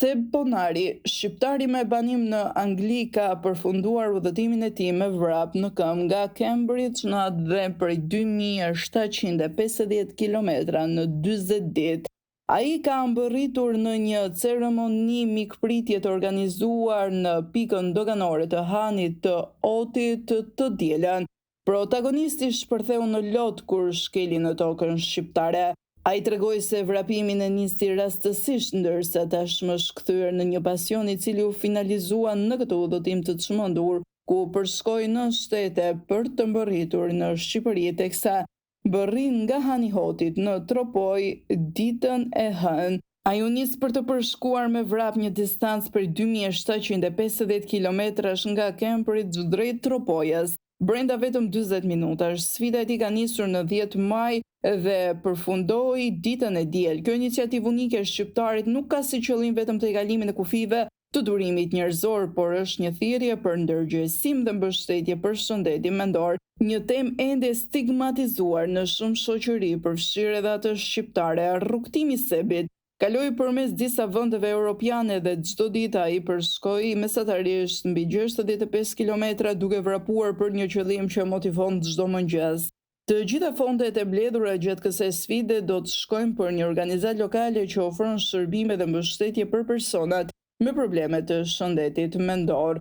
Seb Ponari, shqiptari me banim në Angli, ka përfunduar udhëtimin e tij me vrap në këmbë nga Cambridge në atë dhe prej 2750 kilometra në 40 ditë. Ai ka mbërritur në një ceremoni mikpritje të organizuar në pikën doganore të Hanit të Otit të dielën. Protagonisti shpërtheu në lot kur shkeli në tokën shqiptare. Ai tregoi se vrapimin e nisi rastësisht, ndërsa tashmë është kthyer në një pasion i cili u finalizua në këtë udhëtim të çmendur, ku përshkoi në shtete për të mbërritur në Shqipëri, teksa bërri nga Hani i Hotit në Tropoj ditën e hënë. Ai u nis për të përshkuar me vrap një distancë për 2750 kilometrash nga Cambridge drejt Tropojës. Brenda vetëm 40 minutash, sfida e tij ka nisur në 10 maj dhe përfundoi ditën e diel. Kjo iniciativë unike e shqiptarit nuk ka si qëllim vetëm tejkalimin e kufive të durimit njerëzor, por është një thirrje për ndërgjegjësim dhe mbështetje për shëndetin mendor, një temë ende stigmatizuar në shumë shoqëri, përfshirë edhe atë shqiptare. Rrugtimi i Sebit kaloi përmes disa vendeve europiane dhe çdo ditë ai përshkoi mesatarisht mbi 65 kilometra duke vrapuar për një qëllim që motivon çdo mëngjes. Të gjitha fondet e mbledhura gjatë kësaj sfide do të shkojnë për një organizatë lokale që ofron shërbime dhe mbështetje për personat me probleme të shëndetit mendor.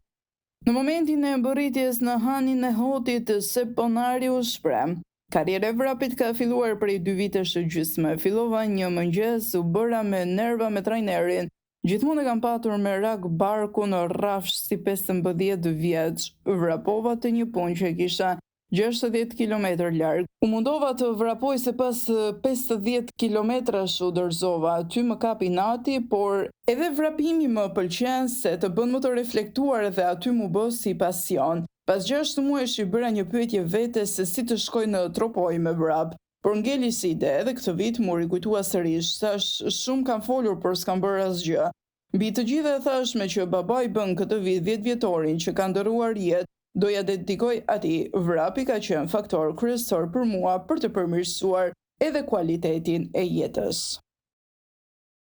Në momentin e mbërritjes në Hanin e Hotit, Seb Ponari u shpreh: "Karriera e vrapit ka filluar prej 2 vitesh e gjysmë. Fillova një mëngjes, u bëra me nerva me trajnerin. Gjithmonë e kam patur me rak barku në rrafsh si 15 vjeç. Vrapova të një punë që kisha 60 kilometër larg. U mundova të vrapoj se pas 50 kilometrash u dorëzova. Aty më kapi inati, por edhe vrapimi më pëlqen se të bën më të reflektuar dhe aty mu bë si pasion. Pas 6 muajsh i bëra një pyetje vetes se si të shkoj në Tropoj me vrap. Por ngeli si ide edhe këtë vit mu rikujtua sërish, thash shumë kam folur por s'kam bërë asgjë. Mbi të gjitha thash me që babai bën këtë vit 10 vjetorin që ka ndëruar jetë, doja dedikoj atij. Vrapi ka qenë faktor kryesor për mua për të përmirësuar edhe kualitetin e jetës."